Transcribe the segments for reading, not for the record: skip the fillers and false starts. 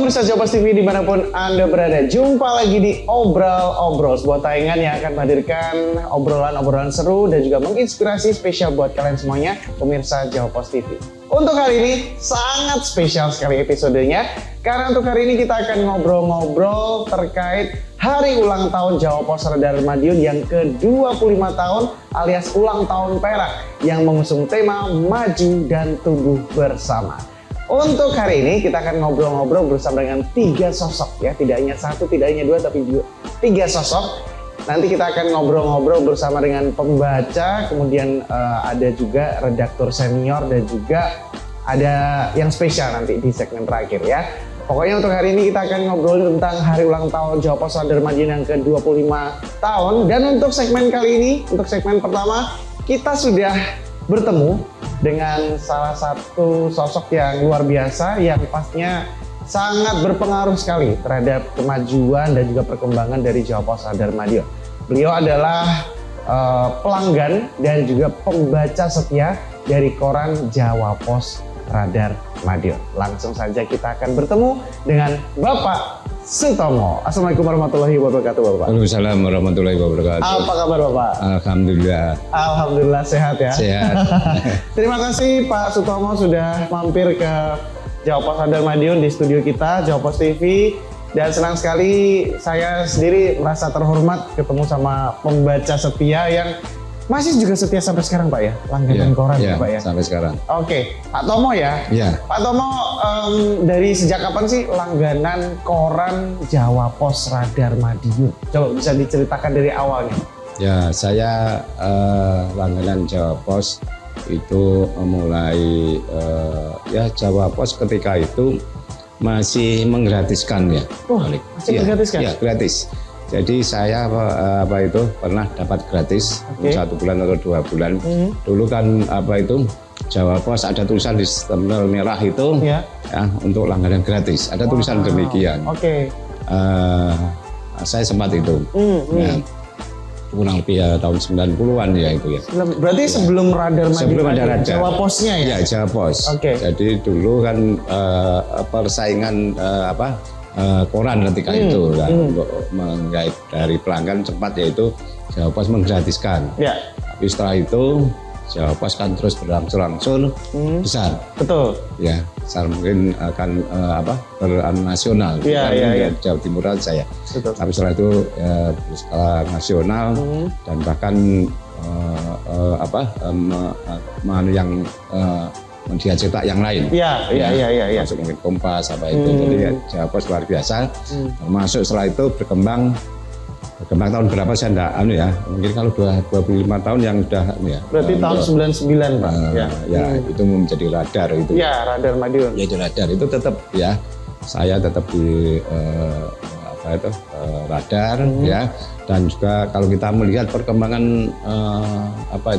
pemirsa Jawa TV dimanapun Anda berada, jumpa lagi di Obrol-Obrol, sebuah tayangan yang akan menghadirkan obrolan-obrolan seru dan juga menginspirasi spesial buat kalian semuanya, pemirsa Jawa TV. Untuk hari ini sangat spesial sekali episodenya, karena untuk hari ini kita akan ngobrol-ngobrol terkait hari ulang tahun Jawa Pos Radar Madiun yang ke-25 tahun alias ulang tahun Perak yang mengusung tema Maju dan Tumbuh Bersama. Untuk hari ini kita akan ngobrol-ngobrol bersama dengan 3 sosok ya, tidak hanya 1, tidak hanya 2, tapi juga 3 sosok. Nanti kita akan ngobrol-ngobrol bersama dengan pembaca, kemudian ada juga redaktur senior dan juga ada yang spesial nanti di segmen terakhir ya. Pokoknya untuk hari ini kita akan ngobrolin tentang hari ulang tahun Jawa Pos Radar Madiun yang ke-25 tahun. Dan untuk segmen kali ini, untuk segmen pertama, kita sudah bertemu dengan salah satu sosok yang luar biasa yang pastinya sangat berpengaruh sekali terhadap kemajuan dan juga perkembangan dari Jawa Pos Radar Madiun. Beliau adalah pelanggan dan juga pembaca setia dari koran Jawa Pos Radar Madiun. Langsung saja kita akan bertemu dengan Bapak Sutomo. Assalamualaikum warahmatullahi wabarakatuh, Bapak. Waalaikumsalam warahmatullahi wabarakatuh. Apa kabar, Bapak? Alhamdulillah. Alhamdulillah sehat ya. Sehat. Terima kasih Pak Sutomo sudah mampir ke Jawa Pos Radar Madiun di studio kita Jawa Pos TV. Dan senang sekali saya sendiri merasa terhormat ketemu sama pembaca setia yang masih juga setia sampai sekarang, Pak ya, langganan koran ya, Pak ya. Sampai sekarang. Oke, Pak Tomo ya. Iya. Pak Tomo, dari sejak kapan sih langganan koran Jawa Pos Radar Madiun? Coba bisa diceritakan dari awalnya. Ya, saya langganan Jawa Pos itu mulai ya Jawa Pos ketika itu masih menggratiskan ya. Oh, masih menggratiskan? Iya, gratis. Jadi saya pernah dapat gratis 1 bulan atau 2 bulan. Dulu kan Jawa Pos ada tulisan di stempel merah itu ya untuk langganan gratis. Ada tulisan demikian. Saya sempat itu. Ya, kurang lebih ya tahun 90-an ya itu ya. Berarti sebelum Radar Madiun. Sebelum ada Radar. Jawa Posnya ya? Ya, Jawa Pos. Jadi dulu kan persaingan koran ketika itu kan, untuk menggait dari pelanggan cepat, yaitu Jawa Pos menggratiskan. Tapi setelah itu Jawa Pos kan terus berangsur-angsur besar. Betul. Ya, besar mungkin akan bernasional. Jawa Timuran saya. Betul. Tapi setelah itu berskala nasional dan bahkan yang media cetak yang lain. Iya. Masuk mungkin Kompas itu. Jadi Jawa Pos luar biasa. Masuk setelah itu berkembang tahun berapa saya enggak mungkin kalau 25 tahun yang udah ya. Berarti tahun 99, Pak. Itu menjadi Radar itu. Ya, Radar Madiun. Ya, itu Radar itu tetap ya. Saya tetap di Radar ya. Dan juga kalau kita melihat perkembangan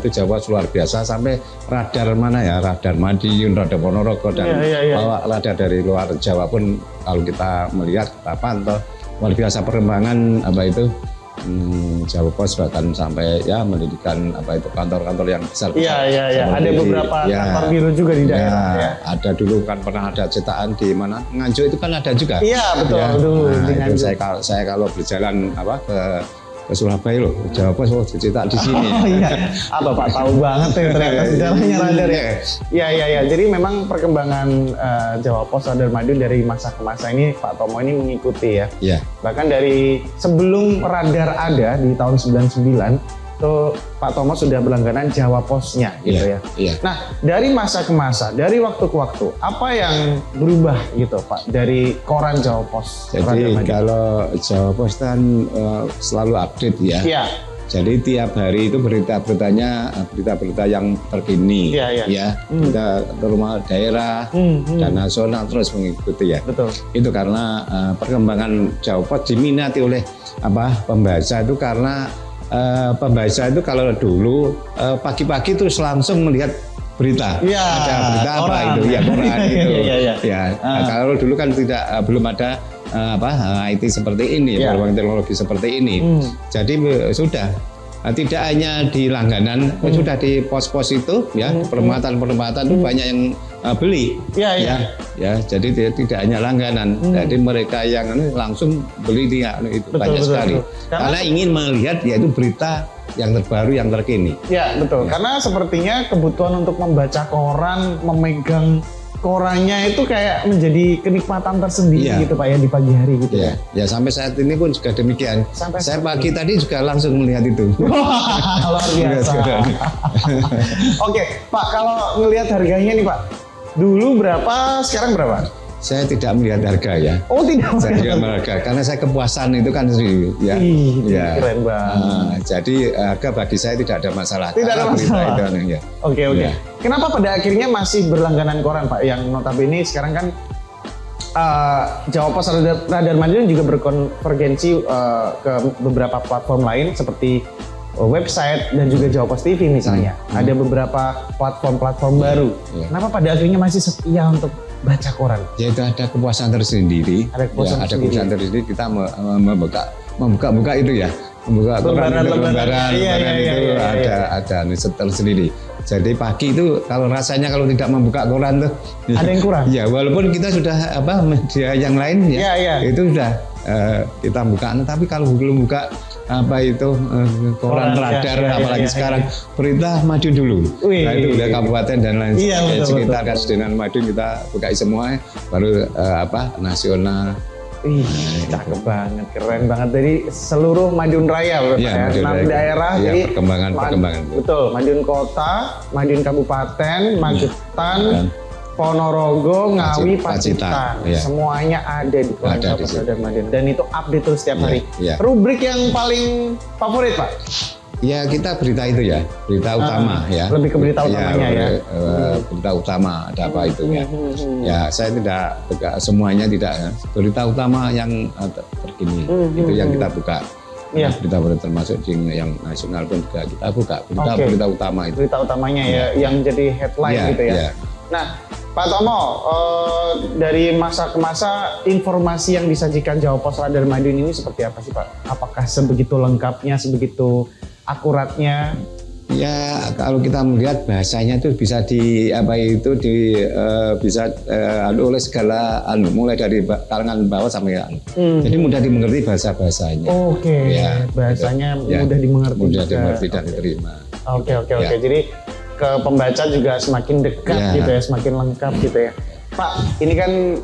Jawa luar biasa sampai radar mana ya, Radar Madiun, Radar Ponorogo dan radar dari luar Jawa pun kalau kita melihat, kita pantau luar biasa perkembangan Jawa Pos bahkan sampai ya mendirikan kantor-kantor yang besar. Iya. Ada beberapa kantor biru juga di daerah ya. Ada dulu kan pernah ada cetakan di mana Nganjuk itu kan ada juga. Iya, betul dulu di Nganjuk. Saya kalau berjalan ke Surabaya loh, Jawa Pos dicetak di sini. Apa Pak tahu banget ya ternyata sejarahnya Radar ya. Iya. Jadi memang perkembangan Jawa Pos Radar Madiun dari masa ke masa ini Pak Tomo ini mengikuti ya. Iya. Bahkan dari sebelum Radar ada di tahun 99 tuh Pak Tomo sudah berlangganan Jawa Posnya gitu ya. Nah, dari masa ke masa, dari waktu ke waktu, apa yang berubah gitu Pak dari koran Jawa Pos? Jadi kalau Jawa Pos kan selalu update ya. Iya. Jadi tiap hari itu berita-berita yang terkini. Ya. Kita rumah daerah dan nasional terus mengikuti ya. Betul. Itu karena perkembangan Jawa Pos diminati oleh pembaca itu karena pembaca itu kalau dulu pagi-pagi terus langsung melihat berita. Ada berita koran. Koran itu. Kalau dulu kan belum ada IT seperti ini, perkembangan teknologi seperti ini. Jadi sudah tidak hanya di langganan, sudah di pos-pos itu ya, perempatan-perempatan itu banyak yang beli. Ya, jadi tidak hanya langganan. Jadi mereka yang langsung beli dia itu banyak sekali. Karena ingin melihat yaitu berita yang terbaru, yang terkini. Ya, betul. Karena sepertinya kebutuhan untuk membaca koran, memegang korannya itu kayak menjadi kenikmatan tersendiri gitu Pak ya di pagi hari gitu ya. Ya sampai saat ini pun juga demikian. Saya pagi tadi juga langsung melihat itu. Luar biasa. Oke Pak, kalau ngelihat harganya nih Pak, dulu berapa, sekarang berapa? Saya tidak melihat harga ya. Oh tidak. Saya tidak melihat harga karena saya kepuasan itu kan ya. Keren banget. Jadi harga bagi saya tidak ada masalah. Tidak ada masalah. Oke. Ya. Kenapa pada akhirnya masih berlangganan koran Pak? Yang notabene sekarang kan Jawa Pos Radar Madiun juga berkonvergensi ke beberapa platform lain seperti website dan juga Jawa Pos TV misalnya. Ada beberapa platform baru. Kenapa pada akhirnya masih setia untuk baca koran? Ya itu ada kepuasan tersendiri. Ada kepuasan tersendiri. Kita membuka itu ya, membuka lembaran itu ada tersendiri. Jadi pagi itu kalau rasanya kalau tidak membuka koran tuh ada yang kurang. Ya walaupun kita sudah media yang lain itu sudah kita buka. Tapi kalau belum buka koran radar, apalagi sekarang berita Madiun dulu. Nah itu udah kabupaten dan lain sebagainya. Sekitar Kabupaten Madiun kita buka semua, baru nasional. Cakep banget, keren banget. Jadi seluruh Madiun Raya, ya, 6 daerah. Jadi perkembangan. Betul, Madiun Kota, Madiun Kabupaten, Magetan, Ponorogo, Ngawi, Pacitan, semuanya ada di Jawa Pos Radar Madiun, dan itu update terus setiap hari. Rubrik yang paling favorit Pak? Ya kita berita itu ya, berita utama ya. Lebih ke berita utamanya ya. Berita utama ada apa itu ya. Ya saya tidak semuanya tidak, berita utama yang terkini itu yang kita buka. Berita termasuk yang nasional pun juga kita buka. Berita utama itu. Berita utamanya ya, yang jadi headline gitu ya. Nah, Pak Tomo, dari masa ke masa informasi yang disajikan Jawa Pos Radar Madiun ini seperti apa sih Pak? Apakah sebegitu lengkapnya, sebegitu akuratnya? Ya kalau kita melihat bahasanya itu bisa bisa oleh segala mulai dari kalangan bawah sampai jadi mudah dimengerti bahasanya. Bahasanya mudah dimengerti. Mudah dimengerti dan diterima. Oke. Jadi ke pembaca juga semakin dekat gitu ya, semakin lengkap gitu ya. Pak, ini kan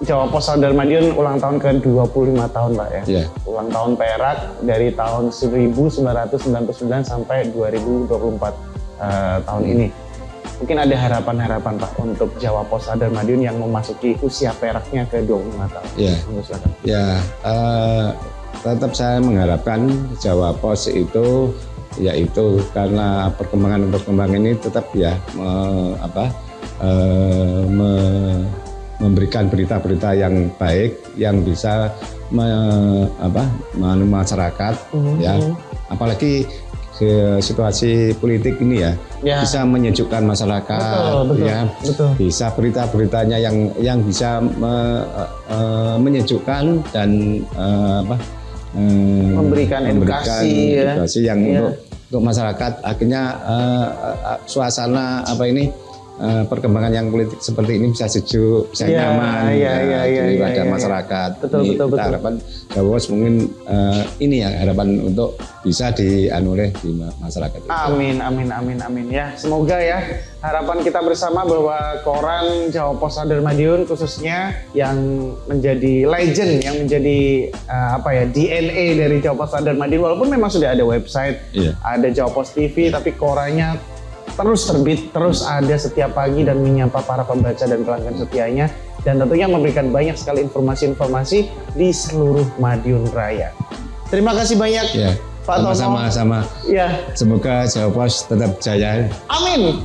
Jawa Pos Radar Madiun ulang tahun ke-25 tahun Pak ya. Ulang tahun perak dari tahun 1999 sampai 2024 tahun ini. Mungkin ada harapan-harapan Pak untuk Jawa Pos Radar Madiun yang memasuki usia peraknya ke-25 tahun. Tetap saya mengharapkan Jawa Pos itu yaitu karena perkembangan ini tetap memberikan berita-berita yang baik yang bisa masyarakat apalagi situasi politik ini bisa menyejukkan masyarakat. Betul. Bisa berita-beritanya yang bisa menyejukkan dan memberikan edukasi yang untuk masyarakat, akhirnya suasana perkembangan yang politik seperti ini bisa sejuk, bisa nyaman pada masyarakat. Betul. Harapan Jawa Pos mungkin ini ya harapan untuk bisa dianulih di masyarakat. Amin ya. Semoga ya harapan kita bersama bahwa koran Jawa Pos Radar Madiun khususnya yang menjadi legend, yang menjadi DNA dari Jawa Pos Radar Madiun, walaupun memang sudah ada website, ada Jawa Pos TV, tapi korannya terus terbit, terus ada setiap pagi dan menyapa para pembaca dan pelanggan setianya, dan tentunya memberikan banyak sekali informasi-informasi di seluruh Madiun Raya. Terima kasih banyak Pak Tomo. Sama-sama. Semoga Jawa Pos tetap jaya. Amin.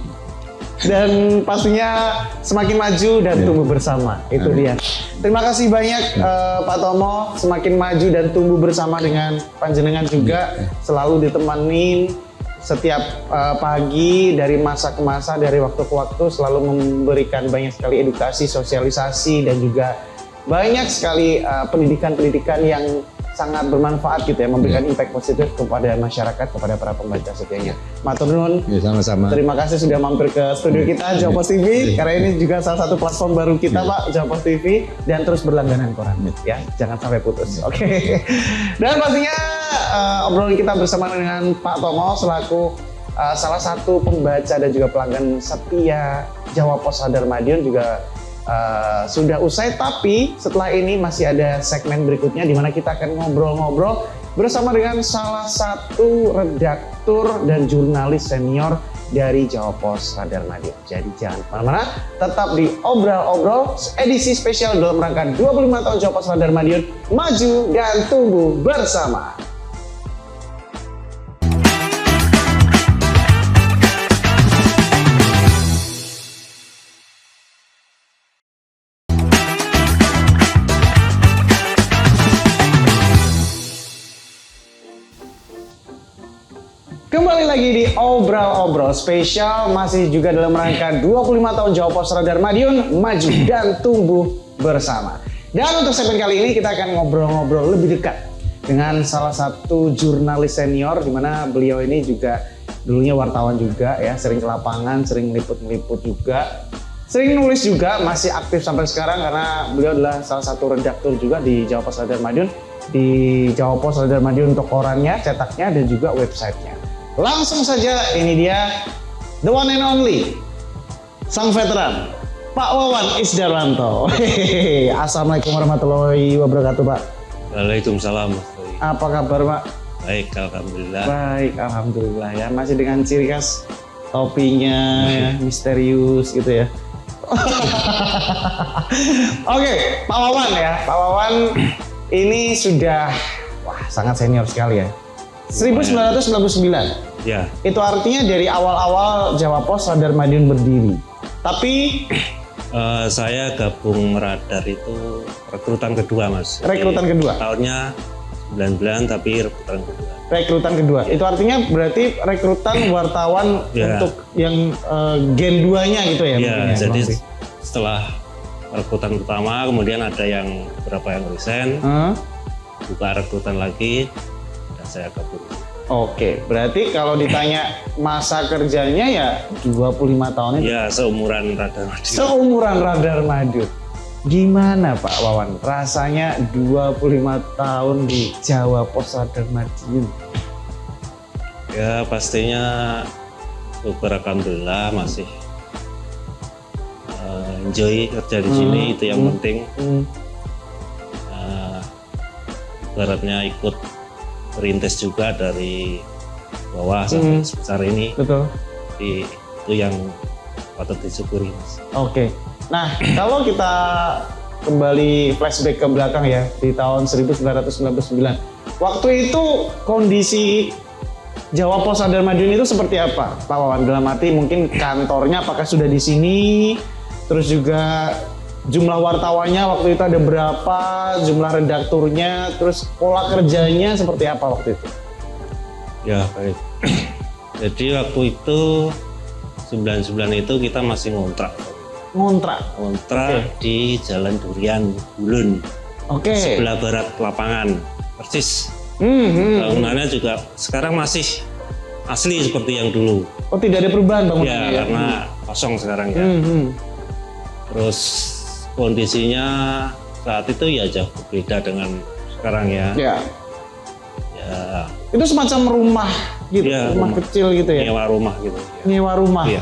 Dan pastinya semakin maju dan tumbuh bersama. Itu dia. Terima kasih banyak Pak Tomo, semakin maju dan tumbuh bersama dengan panjenengan juga, selalu ditemani setiap pagi dari masa ke masa, dari waktu ke waktu, selalu memberikan banyak sekali edukasi, sosialisasi, dan juga banyak sekali pendidikan-pendidikan yang sangat bermanfaat gitu ya, memberikan impact positif kepada masyarakat, kepada para pembaca setianya. Matur nuwun. Ya, sama-sama. Terima kasih sudah mampir ke studio kita Jawa Post TV, karena ini juga salah satu platform baru kita Pak, Jawa Post TV, dan terus berlangganan koran ya, jangan sampai putus. Oke. Dan pastinya obrolan kita bersama dengan Pak Tomo selaku salah satu pembaca dan juga pelanggan setia Jawa Post Radar Madiun juga sudah usai, tapi setelah ini masih ada segmen berikutnya di mana kita akan ngobrol-ngobrol bersama dengan salah satu redaktur dan jurnalis senior dari Jawa Post Radar Madiun. Jadi jangan kemana-mana, tetap di Obrol-Obrol edisi spesial dalam rangka 25 tahun Jawa Post Radar Madiun, maju dan tumbuh bersama. Kembali lagi di Obrol-Obrol spesial, masih juga dalam rangka 25 tahun Jawa Post Radar Madiun, maju dan tumbuh bersama. Dan untuk segmen kali ini kita akan ngobrol-ngobrol lebih dekat dengan salah satu jurnalis senior, di mana beliau ini juga dulunya wartawan juga ya, sering ke lapangan, sering meliput-meliput juga, sering nulis juga, masih aktif sampai sekarang karena beliau adalah salah satu redaktur juga di Jawa Post Radar Madiun, di Jawa Post Radar Madiun untuk korannya, cetaknya, dan juga websitenya. Langsung saja, ini dia the one and only sang veteran Pak Wawan Isdarlanto. Assalamualaikum warahmatullahi wabarakatuh, Pak. Waalaikumsalam. Apa kabar, Pak? Baik, alhamdulillah. Baik, alhamdulillah ya. Masih dengan ciri khas topinya ya, misterius gitu ya. Oke, Pak Wawan ya. Pak Wawan ini sudah sangat senior sekali ya. 1999. Ya. Itu artinya dari awal-awal Jawa Post Radar Madiun berdiri. Tapi saya gabung radar itu rekrutan kedua, Mas. Rekrutan kedua. Tahunnya 99 tapi rekrutan kedua. Rekrutan kedua. Itu artinya berarti rekrutan wartawan untuk yang gen 2-nya gitu ya? Iya, jadi setelah rekrutan pertama kemudian ada yang beberapa yang resign. Buka rekrutan lagi. Saya kabur. Oke, berarti kalau ditanya masa kerjanya ya 25 tahun itu? Ya, seumuran Radar Madiun. Seumuran Radar Madiun. Gimana Pak Wawan rasanya 25 tahun di Jawa Post Radar Madiun? Ya, pastinya syukur alhamdulillah masih enjoy kerja di sini, itu yang penting. Ibaratnya ikut rintis juga dari bawah sampai sebesar ini. Betul. Jadi itu yang patut disyukuri, Mas. Oke. Nah, kalau kita kembali flashback ke belakang ya, di tahun 1999. Waktu itu kondisi Jawa Post Radar Madiun itu seperti apa, Pak Wawan? Dalam arti mungkin kantornya apakah sudah di sini? Terus juga jumlah wartawannya waktu itu ada berapa, jumlah redakturnya, terus pola kerjanya seperti apa waktu itu? Ya, baik. Jadi waktu itu 99 itu kita masih ngontrak. Ngontrak di Jalan Durian, Bulun. Sebelah barat lapangan, persis. Bangunannya juga sekarang masih asli seperti yang dulu. Oh, tidak ada perubahan bangunannya? Ya, karena kosong sekarang ya. Terus kondisinya saat itu ya jauh berbeda dengan sekarang ya. Ya. Itu semacam rumah gitu, ya, rumah kecil gitu ya? Nyewa rumah gitu. Ya. Nyewa rumah. Ya.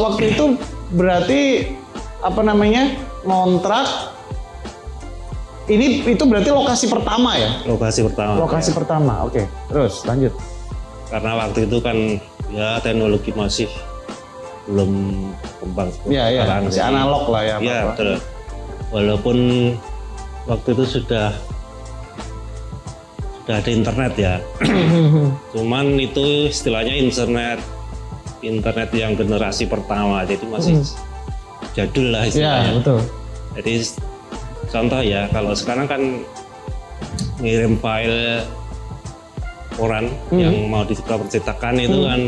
Waktu itu berarti apa namanya, ngontrak. Itu berarti lokasi pertama ya? Lokasi pertama. Lokasi pertama, oke. Terus lanjut. Karena waktu itu kan ya teknologi masih belum kembang sekarang, masih analog lah ya. Iya, betul. Walaupun waktu itu sudah ada internet ya. Cuman itu istilahnya internet yang generasi pertama, jadi masih jadul lah istilahnya. Iya, betul. Jadi contoh ya, kalau sekarang kan ngirim file koran yang mau dipercetakan itu kan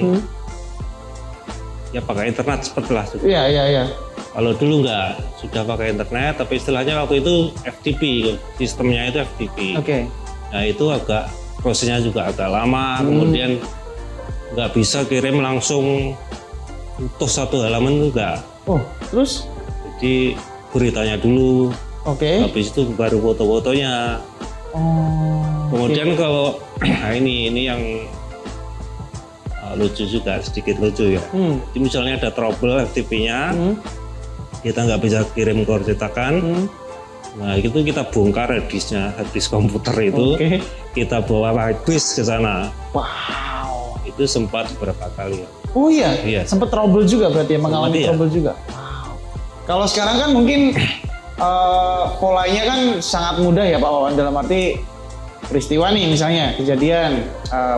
ya pakai internet sepertilah. Iya. Kalau dulu sudah pakai internet, tapi istilahnya waktu itu FTP, sistemnya itu FTP. Oke. Nah itu agak prosesnya juga agak lama, kemudian nggak bisa kirim langsung utuh satu halaman itu enggak. Oh, terus? Jadi beritanya dulu, habis itu baru foto-fotonya. Kemudian kalau nah ini yang lucu juga, sedikit lucu ya. Jadi misalnya ada trouble FTP-nya, kita nggak bisa kirim ke cetakan. Nah itu kita bongkar hard disk komputer itu, kita bawa harddisk ke sana. Wow. Itu sempat beberapa kali. Oh iya, sempat trouble juga berarti ya, mengalami trouble juga. Wow. Kalau sekarang kan mungkin polanya kan sangat mudah ya Pak Wawan, dalam arti peristiwa nih misalnya kejadian,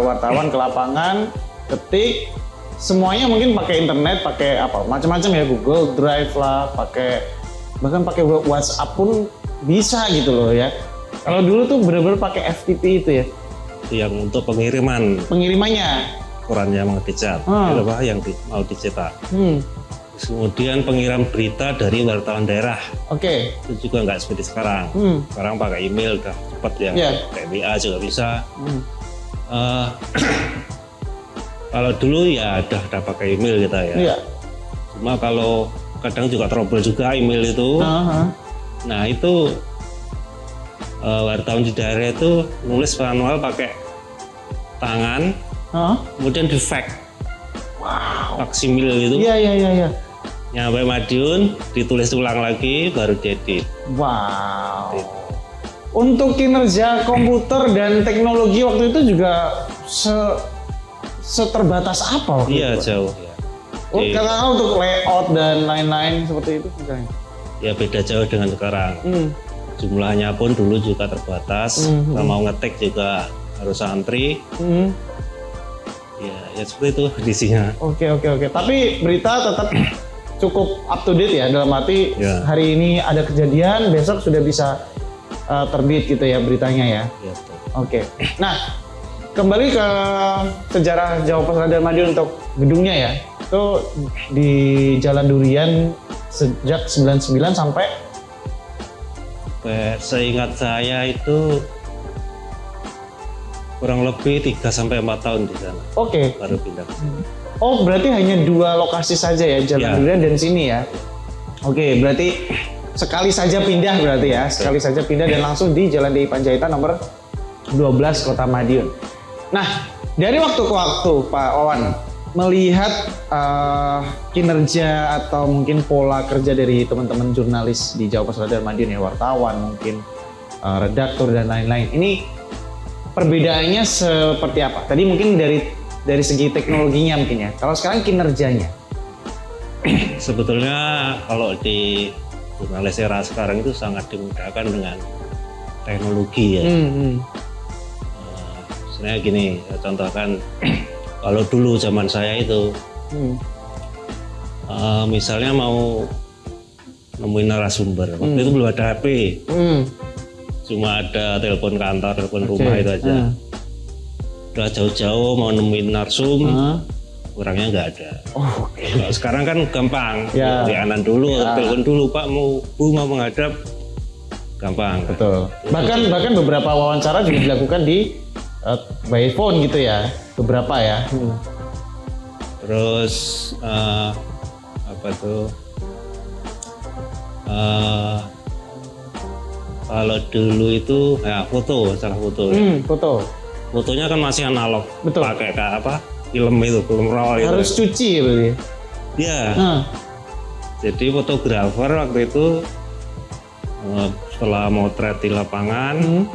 wartawan ke lapangan, ketik, semuanya mungkin pakai internet, pakai apa macam-macam ya, Google Drive lah, bahkan pakai WhatsApp pun bisa gitu loh ya. Kalau dulu tuh benar-benar pakai FTP itu ya. Yang untuk pengirimannya. Korannya mau dicetak, yang mau dicetak. Kemudian pengirim berita dari wartawan daerah. Itu juga nggak seperti sekarang. Sekarang pakai email udah cepat ya. Kayak WA juga bisa. Kalau dulu ya udah pakai email kita ya. Cuma kalau kadang juga trouble juga email itu. Nah itu wartawan di daerah itu nulis manual pakai tangan, kemudian di fax. Faksimil itu. Iya. Nyampe Madiun, ditulis ulang lagi, baru diedit. Wow. Untuk kinerja komputer dan teknologi waktu itu juga seterbatas apa waktu itu? Jauh ya. Karena untuk layout dan lain-lain seperti itu misalnya? Ya beda jauh dengan sekarang. Jumlahnya pun dulu juga terbatas. Kalau mau ngetik juga harus antri. Ya seperti itu kondisinya. Oke. Tapi berita tetap cukup up to date ya, dalam arti hari ini ada kejadian, besok sudah bisa terbit gitu ya beritanya ya. Oke. Nah, kembali ke sejarah Jawa Pos Radar Madiun untuk gedungnya ya. Itu di Jalan Durian sejak 99 sampai seingat saya itu kurang lebih 3-4 tahun di sana. Baru pindah ke sini. Oh, berarti hanya 2 lokasi saja ya, Jalan Durian dan sini ya. Berarti sekali saja pindah berarti ya. Sekali saja pindah dan langsung di Jalan DI Panjaitan nomor 12 Kota Madiun. Nah, dari waktu ke waktu Pak Wawan melihat kinerja atau mungkin pola kerja dari teman-teman jurnalis di Jawa Pos Radar Madiun ya, wartawan mungkin, redaktur dan lain-lain. Ini perbedaannya seperti apa? Tadi mungkin dari segi teknologinya mungkin ya. Kalau sekarang kinerjanya? Sebetulnya kalau di jurnalis era sekarang itu sangat dimudahkan dengan teknologi ya. Sebenarnya gini, contohkan kalau dulu zaman saya itu, misalnya mau nemuin narasumber, waktu itu belum ada HP, cuma ada telepon kantor, telepon rumah itu aja. Udah jauh-jauh mau nemuin narsum, orangnya nggak ada. Kalau sekarang kan gampang, di anan dulu, telepon dulu Pak, Bu mau menghadap, gampang. Betul. Bahkan beberapa wawancara juga dilakukan di by phone gitu ya, beberapa ya. Terus kalau dulu itu salah foto. Fotonya kan masih analog, pakai film roll itu. Harus cuci berarti. Iya. Jadi fotografer waktu itu setelah motret di lapangan,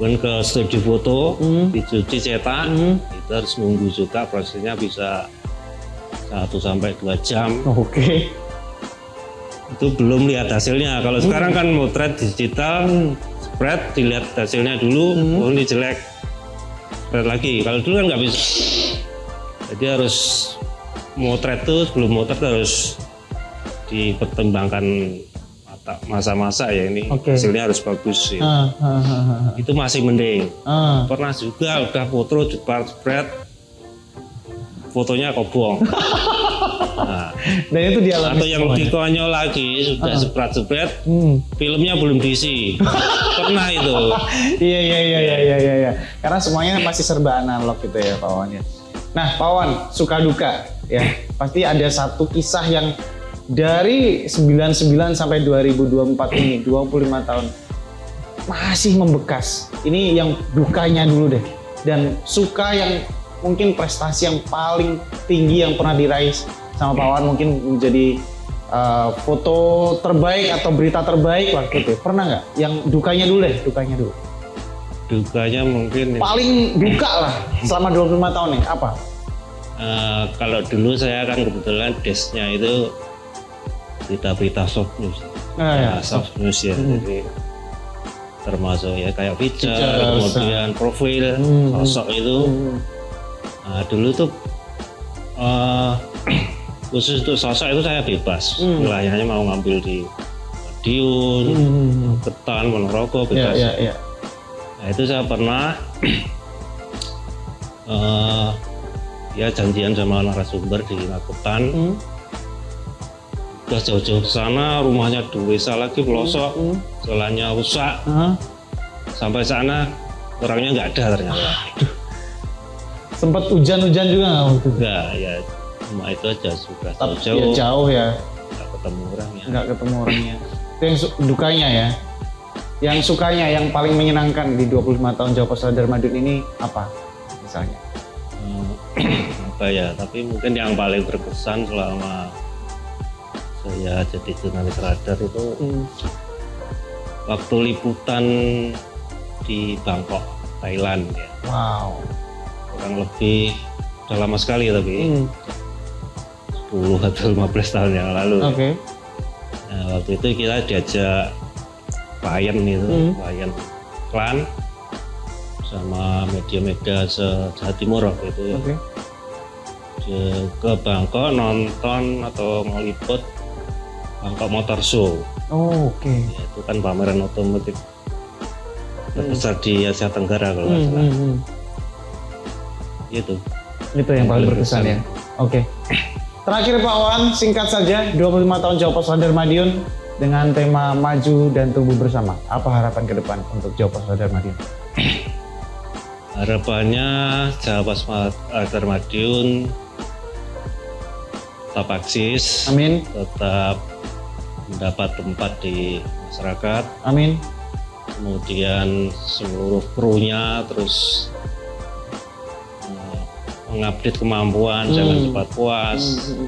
kemudian ke studio foto, dicuci cetak, itu harus nunggu juga, prosesnya bisa 1-2 jam. Itu belum lihat hasilnya. Kalau sekarang kan motret digital, spread, dilihat hasilnya dulu, ini jelek, spread lagi. Kalau dulu kan nggak bisa. Jadi harus motret tuh, sebelum motret harus dipertimbangkan masa-masa ya, ini hasilnya harus bagus ya. Itu masih mending. Pernah juga udah foto depan spread, fotonya kobong. Nah, dan itu dialami atau yang lebih konyol lagi sudah sepret-sepret, filmnya belum diisi. Pernah itu. Iya. Karena semuanya masih serba analog gitu ya Pak Wawan ya. Nah Pak Wawan, suka duka ya. Pasti ada satu kisah yang dari 99 sampai 2024 ini 25 tahun masih membekas. Ini yang dukanya dulu deh. Dan suka yang mungkin prestasi yang paling tinggi yang pernah diraih sama Pak Wawan, mungkin menjadi foto terbaik atau berita terbaik waktu itu. Pernah nggak? Yang dukanya dulu deh, dukanya dulu. Dukanya mungkin paling duka lah selama 25 tahun nih, apa? Kalau dulu saya kan kebetulan desknya itu berita-berita soft news. Soft news ya. Jadi termasuk ya kayak feature, kemudian profil sosok itu. Nah, dulu tuh khusus untuk sosok itu saya bebas, wilayahnya mau ngambil di Madiun, Ketan, Ponorogo, bebas. Nah itu saya pernah ya janjian sama narasumber di Magetan. Udah jauh-jauh ke sana, rumahnya di desa lagi pelosok, jalannya rusak. Sampai sana orangnya nggak ada ternyata. Sempat hujan-hujan juga nggak waktu itu? Enggak, ya cuma itu aja, sudah jauh-jauh. Ya, jauh ya. Nggak ketemu orangnya. Nggak ketemu orangnya. Itu yang dukanya ya. Yang sukanya, yang paling menyenangkan di 25 tahun Jawa Pos Radar Madiun ini apa misalnya? Apa ya, tapi mungkin yang paling berkesan selama saya jadi jurnalis radar itu waktu liputan di Bangkok, Thailand ya. Wow. Kurang lebih udah lama sekali tapi 10 atau 15 tahun yang lalu. Oke. Nah, waktu itu kita diajak klien itu, klien klan sama media-media se-Jawa Timur waktu itu ya. Ke Bangkok nonton atau ngeliput Bangkok Motor Show. Oke. Ya, itu kan pameran otomotif terbesar di Asia Tenggara kalau nggak salah. Itu yang paling berkesan ya. Oke. Terakhir Pak Wawan, singkat saja, 25 tahun Jawa Pos Radar Madiun dengan tema maju dan tumbuh bersama. Apa harapan ke depan untuk Jawa Pos Radar Madiun? Harapannya Jawa Pos Radar Madiun tetap eksis, amin, tetap mendapat tempat di masyarakat, amin. Kemudian seluruh krunya terus mengupdate kemampuan, jangan cepat puas,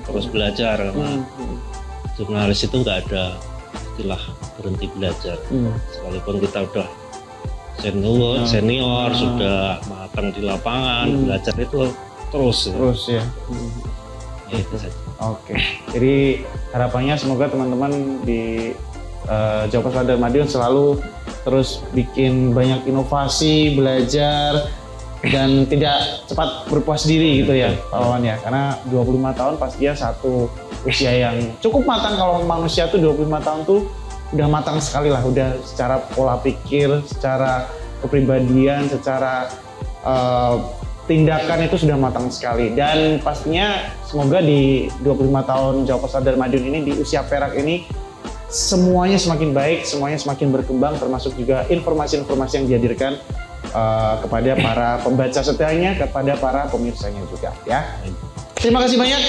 terus belajar karena jurnalis itu nggak ada istilah berhenti belajar. Sekalipun kita udah senior sudah matang di lapangan, belajar itu terus ya. Ya, itu saja. Oke. Jadi harapannya semoga teman-teman di Jawa Pos Radar Madiun selalu terus bikin banyak inovasi, belajar, dan tidak cepat berpuas diri gitu ya Pak Wawan ya. Karena 25 tahun pastinya satu usia yang cukup matang. Kalau manusia tuh 25 tahun tuh udah matang sekali lah, udah secara pola pikir, secara kepribadian, secara tindakan itu sudah matang sekali. Dan pastinya semoga di 25 tahun Jawa Pos Radar Madiun ini, di usia perak ini, semuanya semakin baik, semuanya semakin berkembang, termasuk juga informasi-informasi yang dihadirkan kepada para pembaca setianya, kepada para pemirsanya juga ya. Terima kasih banyak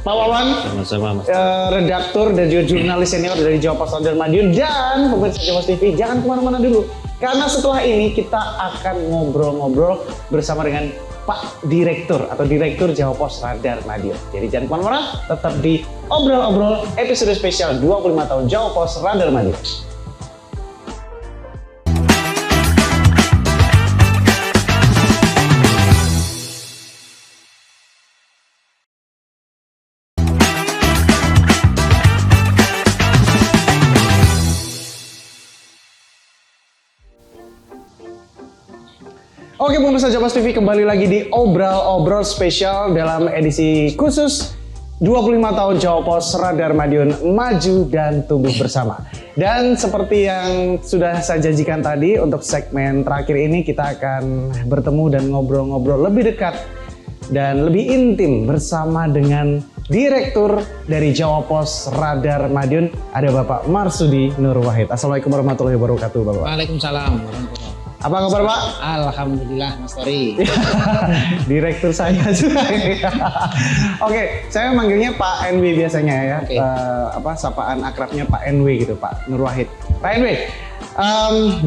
Pak Wawan, sama-sama Mas. Redaktur dan juga jurnalis senior dari Jawa Pos Radar Madiun, dan pemirsa Jawa Pos TV. Jangan kemana-mana dulu, karena setelah ini kita akan ngobrol-ngobrol bersama dengan Pak Direktur atau Direktur Jawa Pos Radar Madiun. Jadi jangan kemana-mana, tetap di Obrol-Obrol episode spesial 25 tahun Jawa Pos Radar Madiun. Oke pemirsa Jawa Pos TV, kembali lagi di Obrol spesial dalam edisi khusus 25 tahun Jawa Pos Radar Madiun, maju dan tumbuh bersama. Dan seperti yang sudah saya janjikan tadi, untuk segmen terakhir ini kita akan bertemu dan ngobrol-ngobrol lebih dekat dan lebih intim bersama dengan Direktur dari Jawa Pos Radar Madiun, ada Bapak Marsudi Nur Wahid. Assalamualaikum warahmatullahi wabarakatuh, Bapak. Waalaikumsalam warahmatullahi. Apa kabar, Pak? Alhamdulillah, Mas Tori. Direktur saya juga. Oke, saya manggilnya Pak NW biasanya ya. Oke. Sapaan akrabnya Pak NW gitu, Pak Nur Wahid. Pak NW,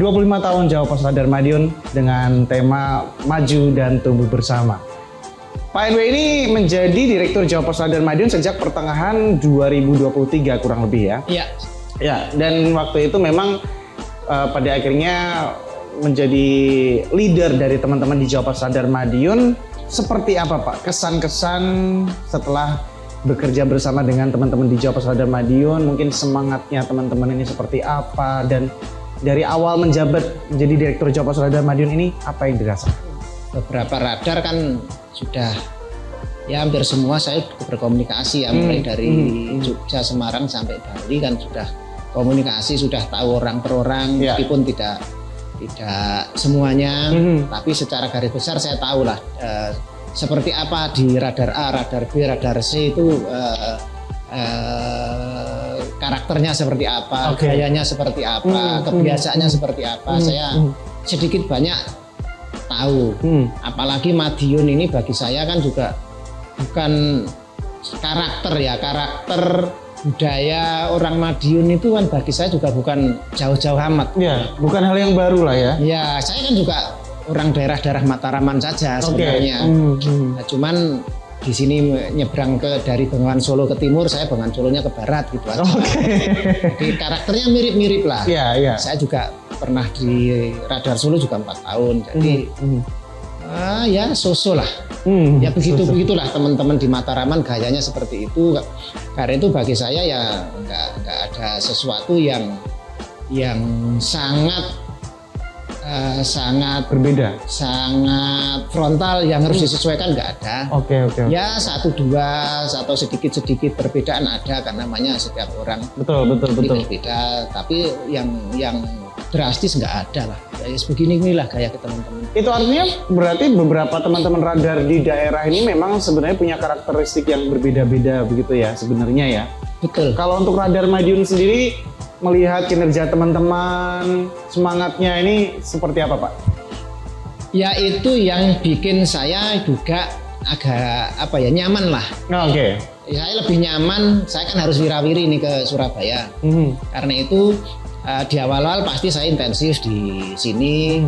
25 tahun Jawa Pos Radar Madiun dengan tema Maju dan Tumbuh Bersama. Pak NW ini menjadi Direktur Jawa Pos Radar Madiun sejak pertengahan 2023 kurang lebih ya. Iya. Ya, dan waktu itu memang pada akhirnya menjadi leader dari teman-teman di Jawa Pos Radar Madiun. Seperti apa Pak kesan-kesan setelah bekerja bersama dengan teman-teman di Jawa Pos Radar Madiun? Mungkin semangatnya teman-teman ini seperti apa, dan dari awal menjabat menjadi Direktur Jawa Pos Radar Madiun ini apa yang dirasakan? Beberapa radar kan sudah ya hampir semua saya berkomunikasi ya, mulai dari Jogja, Semarang sampai Bali kan sudah komunikasi, sudah tahu orang per orang, meskipun tidak semuanya, tapi secara garis besar saya tahu lah seperti apa di radar A, radar B, radar C itu karakternya seperti apa, gayanya seperti apa, kebiasaannya seperti apa. Saya sedikit banyak tahu. Apalagi Madiun ini bagi saya kan juga bukan karakter ya, karakter budaya orang Madiun itu kan bagi saya juga bukan jauh-jauh amat. Ya, bukan hal yang baru lah ya. Ya, saya kan juga orang daerah-daerah Mataraman saja sebenarnya. Nah, cuman di sini nyebrang dari Bengawan Solo ke timur, saya Bengawan Solonya ke barat gitu aja. Jadi karakternya mirip-mirip lah. Iya. Saya juga pernah di Radar Solo juga 4 tahun. Jadi ya so-so lah. Ya begitulah teman-teman di Mataraman gayanya seperti itu. Karena itu bagi saya ya nggak ada sesuatu yang sangat berbeda, sangat frontal yang harus disesuaikan, nggak ada. Oke. Ya 1-2 atau sedikit perbedaan ada, karena namanya setiap orang betul. berbeda. Tapi yang drastis nggak ada lah. Ya begini-inilah gaya ke teman-teman. Itu artinya berarti beberapa teman-teman radar di daerah ini memang sebenarnya punya karakteristik yang berbeda-beda begitu ya sebenarnya ya. Betul. Kalau untuk Radar Madiun sendiri, melihat kinerja teman-teman, semangatnya ini seperti apa Pak? Ya itu yang bikin saya juga agak nyaman lah. Oke. Saya lebih nyaman, saya kan harus wirawiri nih ke Surabaya. Karena itu di awal-awal pasti saya intensif di sini,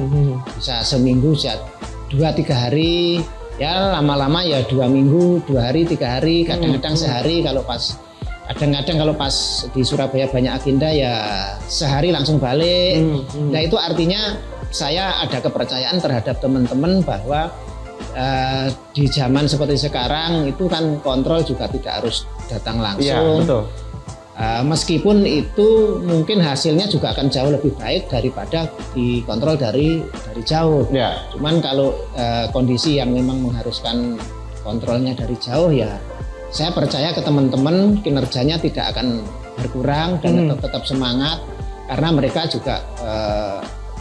bisa seminggu 2-3 hari, ya lama-lama ya 2 minggu, 2 hari, 3 hari, kadang-kadang sehari. Kadang-kadang kalau pas di Surabaya banyak agenda ya sehari langsung balik. Nah itu artinya saya ada kepercayaan terhadap teman-teman bahwa di zaman seperti sekarang itu kan kontrol juga tidak harus datang langsung. Iya, betul. Meskipun itu mungkin hasilnya juga akan jauh lebih baik daripada dikontrol dari jauh. Ya. Cuman kalau kondisi yang memang mengharuskan kontrolnya dari jauh, ya saya percaya ke teman-teman kinerjanya tidak akan berkurang dan tetap semangat, karena mereka juga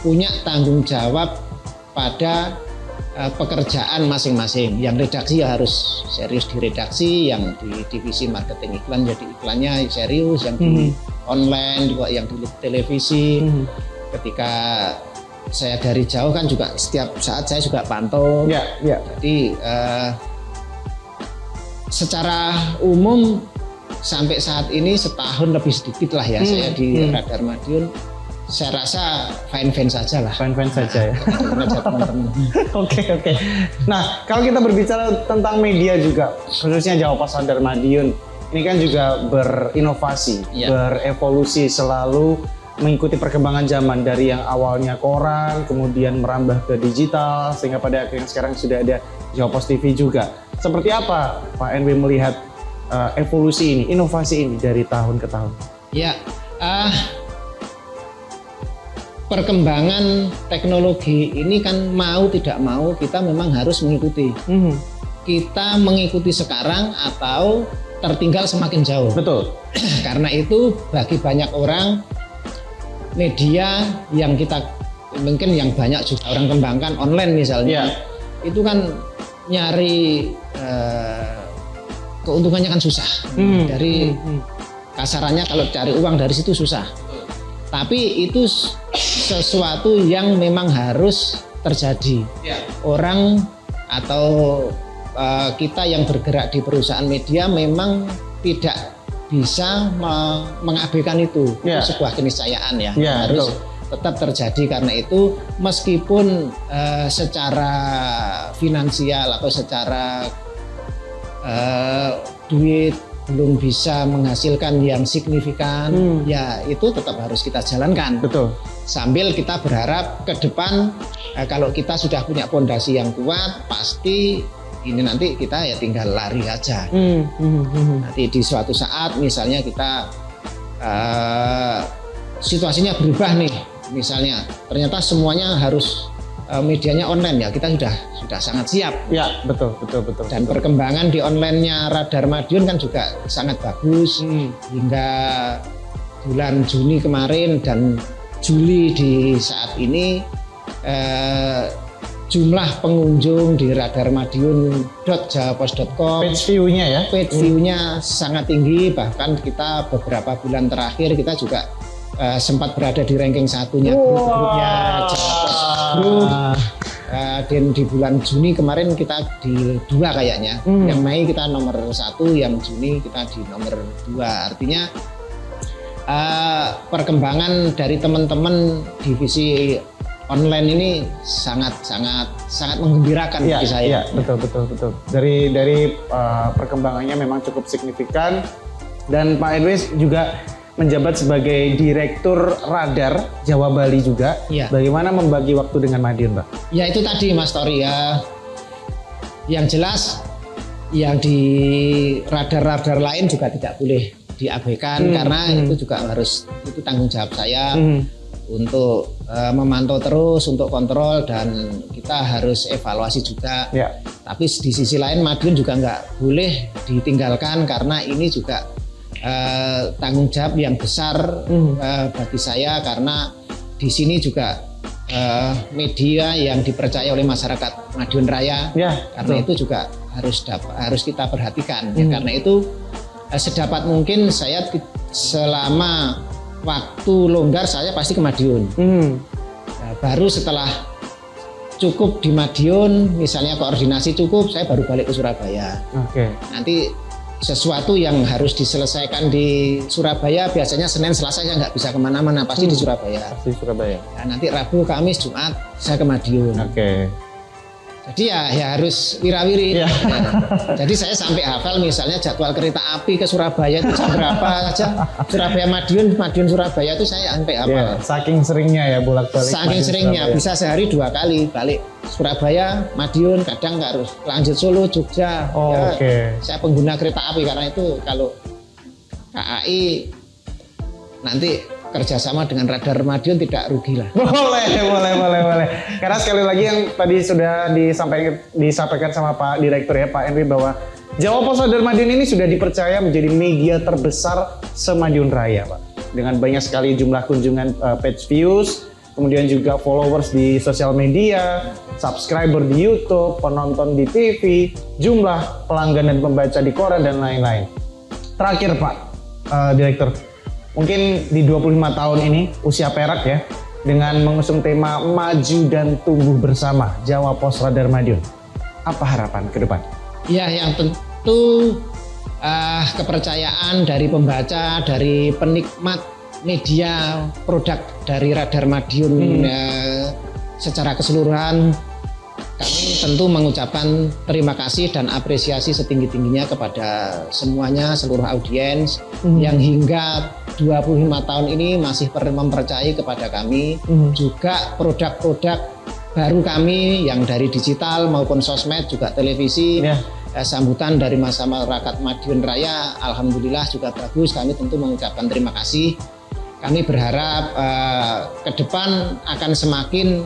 punya tanggung jawab pada pekerjaan masing-masing. Yang redaksi ya harus serius di redaksi, yang di divisi marketing iklan jadi iklannya serius, yang di online juga, yang di televisi. Ketika saya dari jauh kan juga setiap saat saya juga pantau. Jadi secara umum sampai saat ini setahun lebih sedikit lah ya saya di Radar Madiun. Saya rasa fine-fine saja lah. Fine-fine saja ya. Oke. Nah, kalau kita berbicara tentang media juga, khususnya Jawa Pos Radar Madiun, ini kan juga berinovasi, berevolusi, selalu mengikuti perkembangan zaman, dari yang awalnya koran, kemudian merambah ke digital, sehingga pada akhirnya sekarang sudah ada Jawa Pos TV juga. Seperti apa Pak NW melihat evolusi ini, inovasi ini dari tahun ke tahun? Ya, perkembangan teknologi ini kan mau tidak mau kita memang harus mengikuti. Kita mengikuti sekarang atau tertinggal semakin jauh. Betul. Karena itu bagi banyak orang, media yang kita mungkin yang banyak juga orang kembangkan online misalnya, itu kan nyari keuntungannya kan susah. Dari kasarannya kalau cari uang dari situ susah. Tapi itu sesuatu yang memang harus terjadi. Orang atau kita yang bergerak di perusahaan media memang tidak bisa mengabaikan itu. Itu sebuah keniscayaan ya. Harus tetap terjadi, karena itu meskipun secara finansial atau secara duit belum bisa menghasilkan yang signifikan, ya itu tetap harus kita jalankan. Betul. Sambil kita berharap ke depan kalau kita sudah punya fondasi yang kuat, pasti ini nanti kita ya tinggal lari aja. Nanti di suatu saat misalnya kita situasinya berubah nih, misalnya ternyata semuanya harus medianya online, ya kita sudah sangat siap. Ya, betul. Dan perkembangan di online-nya Radar Madiun kan juga sangat bagus. Hingga bulan Juni kemarin dan Juli di saat ini jumlah pengunjung di radarmadiun.jawapos.com page view-nya sangat tinggi. Bahkan kita beberapa bulan terakhir kita juga sempat berada di ranking satunya grupnya Jawapos Group. Dan di bulan Juni kemarin kita di 2 kayaknya. Yang Mei kita nomor 1, yang Juni kita di nomor 2. Artinya perkembangan dari teman-teman divisi online ini sangat menggembirakan bagi saya. Iya, betul. Dari perkembangannya memang cukup signifikan, dan Pak Edwis juga menjabat sebagai Direktur Radar Jawa Bali juga. Ya. Bagaimana membagi waktu dengan Madiun, Pak? Ya itu tadi Mas Tori ya. Yang jelas yang di radar-radar lain juga tidak boleh diabaikan, karena itu juga itu tanggung jawab saya untuk memantau terus, untuk kontrol, dan kita harus evaluasi juga. Ya. Tapi di sisi lain Madiun juga nggak boleh ditinggalkan, karena ini juga tanggung jawab yang besar bagi saya, karena di sini juga media yang dipercaya oleh masyarakat Madiun Raya. Ya, karena itu juga harus kita perhatikan. Ya, karena itu sedapat mungkin saya selama waktu longgar saya pasti ke Madiun. Baru setelah cukup di Madiun, misalnya koordinasi cukup, saya baru balik ke Surabaya. Nanti sesuatu yang harus diselesaikan di Surabaya, biasanya Senin Selasa saya nggak bisa kemana-mana, pasti di Surabaya. Nah, nanti Rabu, Kamis, Jumat saya ke Madiun. Jadi ya harus wirawiri. Ya. Jadi saya sampai hafal misalnya jadwal kereta api ke Surabaya itu jam berapa aja. Surabaya Madiun Surabaya itu saya sampai hafal. Ya, saking seringnya ya bolak-balik. Saking seringnya, bisa sehari 2 kali balik Surabaya, Madiun, kadang harus lanjut Solo, Jogja. Saya pengguna kereta api, karena itu kalau KAI nanti kerjasama dengan Radar Madiun tidak rugi lah. Boleh. Karena sekali lagi yang tadi sudah disampaikan sama Pak Direktur ya, Pak Henry, bahwa Jawapos Radar Madiun ini sudah dipercaya menjadi media terbesar se-Madiun Raya, Pak. Dengan banyak sekali jumlah kunjungan page views, kemudian juga followers di sosial media, subscriber di YouTube, penonton di TV, jumlah pelanggan dan pembaca di koran, dan lain-lain. Terakhir Pak Direktur, mungkin di 25 tahun ini, usia perak ya, dengan mengusung tema Maju dan Tumbuh Bersama Jawapos Radar Madiun, apa harapan ke depan? Ya, yang tentu kepercayaan dari pembaca, dari penikmat media produk dari Radar Madiun secara keseluruhan, kami tentu mengucapkan terima kasih dan apresiasi setinggi-tingginya kepada semuanya, seluruh audiens yang hingga 25 tahun ini masih mempercayai kepada kami. Juga produk-produk baru kami yang dari digital maupun sosmed, juga televisi. Sambutan dari masyarakat Madiun Raya alhamdulillah juga bagus. Kami tentu mengucapkan terima kasih. Kami berharap ke depan akan semakin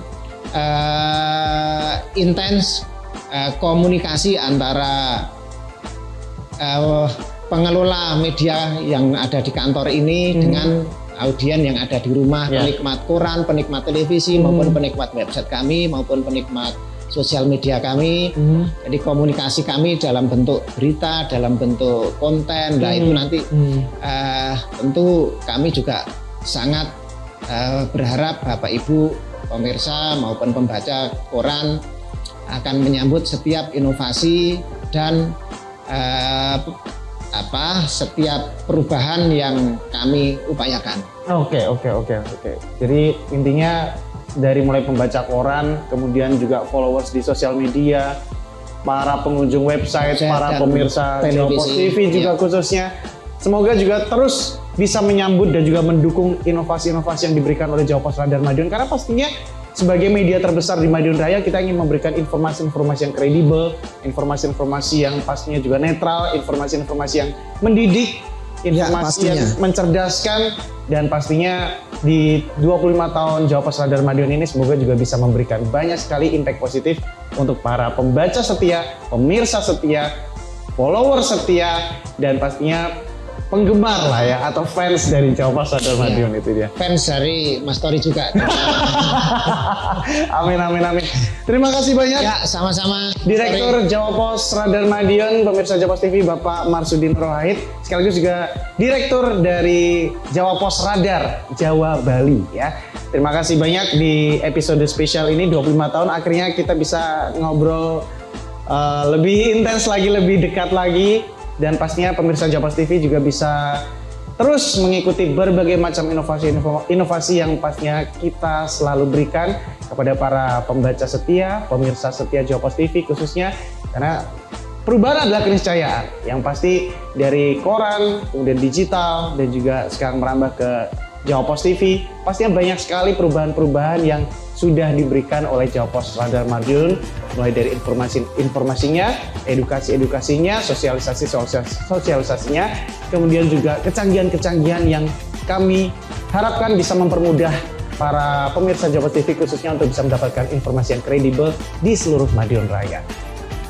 intens komunikasi antara pengelola media yang ada di kantor ini dengan audien yang ada di rumah, penikmat koran, penikmat televisi, maupun penikmat website kami, maupun penikmat sosial media kami. Jadi komunikasi kami dalam bentuk berita, dalam bentuk konten. Nah itu nanti tentu kami juga sangat berharap Bapak Ibu pemirsa maupun pembaca koran akan menyambut setiap inovasi dan setiap perubahan yang kami upayakan. Oke. Jadi intinya dari mulai pembaca koran, kemudian juga followers di sosial media, para pengunjung website, para pemirsa Jawa Pos TV juga khususnya, semoga juga terus bisa menyambut dan juga mendukung inovasi-inovasi yang diberikan oleh Jawa Pos Radar Madiun, karena pastinya sebagai media terbesar di Madiun Raya kita ingin memberikan informasi-informasi yang kredibel, informasi-informasi yang pastinya juga netral, informasi-informasi yang mendidik, informasi yang mencerdaskan, dan pastinya di 25 tahun Jawa Pos Radar Madiun ini semoga juga bisa memberikan banyak sekali impact positif untuk para pembaca setia, pemirsa setia, follower setia, dan pastinya penggemar lah ya, atau fans dari Jawa Pos Radar Madiun. Itu dia. Fans dari Mas Tori juga. Amin. Terima kasih banyak. Ya, sama-sama. Direktur Jawa Pos Radar Madiun, pemirsa Jawa Pos TV, Bapak Marsudin Rohait, sekaligus juga Direktur dari Jawa Pos Radar Jawa Bali ya. Terima kasih banyak di episode spesial ini 25 tahun akhirnya kita bisa ngobrol lebih intens lagi, lebih dekat lagi. Dan pastinya pemirsa Jawa Pos TV juga bisa terus mengikuti berbagai macam inovasi yang pastinya kita selalu berikan kepada para pembaca setia, pemirsa setia Jawa Pos TV khususnya, karena perubahan adalah keniscayaan yang pasti dari koran, kemudian digital, dan juga sekarang merambah ke Jawa Pos TV. Pastinya banyak sekali perubahan-perubahan yang sudah diberikan oleh Jawa Pos Radar Madiun, mulai dari informasinya, edukasinya, sosialisasinya, kemudian juga kecanggihan-kecanggihan yang kami harapkan bisa mempermudah para pemirsa Jawa Pos TV khususnya untuk bisa mendapatkan informasi yang kredibel di seluruh Madiun Raya.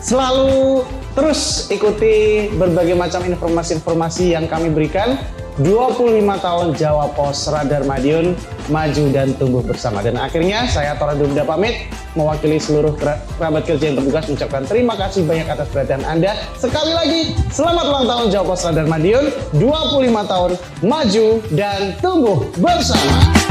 Selalu terus ikuti berbagai macam informasi-informasi yang kami berikan. 25 tahun Jawa Pos Radar Madiun, maju dan tumbuh bersama. Dan akhirnya saya Tora Dumda pamit, mewakili seluruh kerabat kerja yang bertugas mengucapkan terima kasih banyak atas perhatian Anda. Sekali lagi, selamat ulang tahun Jawa Pos Radar Madiun, 25 tahun maju dan tumbuh bersama.